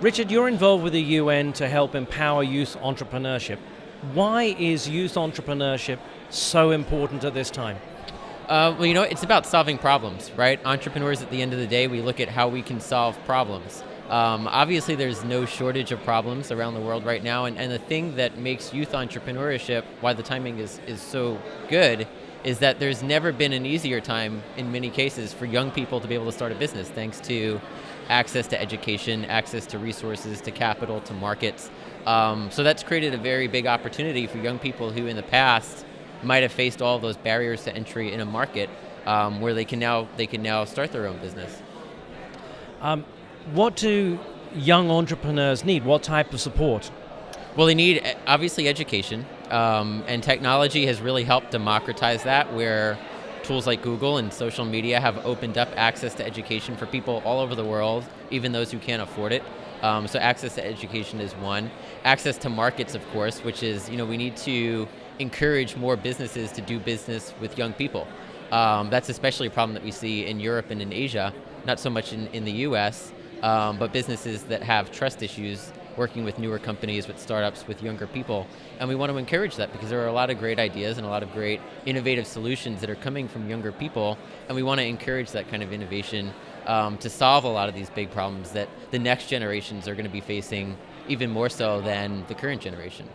Richard, you're involved with the UN to help empower youth entrepreneurship. Why is youth entrepreneurship so important at this time? It's about solving problems, right? Entrepreneurs, at the end of the day, we look at how we can solve problems. Obviously, there's no shortage of problems around the world right now, and the thing that makes youth entrepreneurship, why the timing is so good, is that there's never been an easier time, in many cases, for young people to be able to start a business, thanks to access to education, access to resources, to capital, to markets. So that's created a very big opportunity for young people who in the past might have faced all those barriers to entry in a market where they can now start their own business. What do young entrepreneurs need? What type of support? Well, they need, obviously, education, and technology has really helped democratize that, where tools like Google and social media have opened up access to education for people all over the world, even those who can't afford it. So access to education is one. Access to markets, of course, which is, we need to encourage more businesses to do business with young people. That's especially a problem that we see in Europe and in Asia, not so much in the US, but businesses that have trust issues working with newer companies, with startups, with younger people. And we want to encourage that because there are a lot of great ideas and a lot of great innovative solutions that are coming from younger people. And we want to encourage that kind of innovation to solve a lot of these big problems that the next generations are going to be facing even more so than the current generation.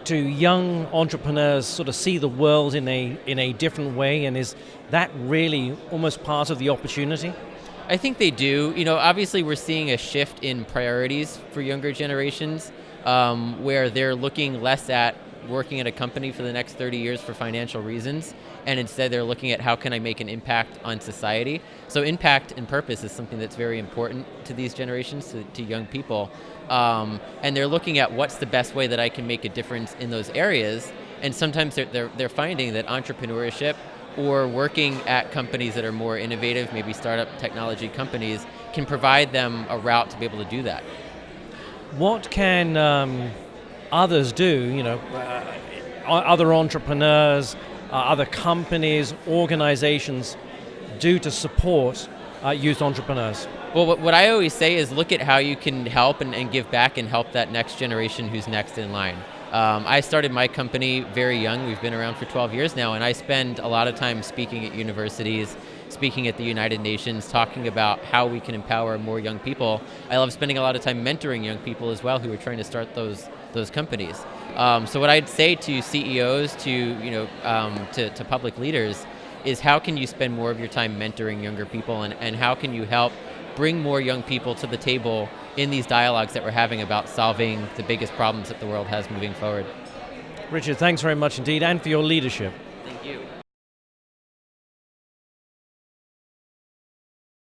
Do young entrepreneurs sort of see the world in a different way, and is that really almost part of the opportunity? I think they do. Obviously we're seeing a shift in priorities for younger generations, where they're looking less at working at a company for the next 30 years for financial reasons, and instead they're looking at how can I make an impact on society. So impact and purpose is something that's very important to these generations, to young people. And they're looking at what's the best way that I can make a difference in those areas. And sometimes they're finding that entrepreneurship or working at companies that are more innovative, maybe startup technology companies, can provide them a route to be able to do that. What can others do, other entrepreneurs, other companies, organizations do to support youth entrepreneurs? Well, what I always say is look at how you can help and give back and help that next generation who's next in line. I started my company very young. We've been around for 12 years now, and I spend a lot of time speaking at universities, speaking at the United Nations, talking about how we can empower more young people. I love spending a lot of time mentoring young people as well who are trying to start those companies. So what I'd say to CEOs, to public leaders, is how can you spend more of your time mentoring younger people, and how can you help bring more young people to the table in these dialogues that we're having about solving the biggest problems that the world has moving forward. Richard, thanks very much indeed, and for your leadership. Thank you.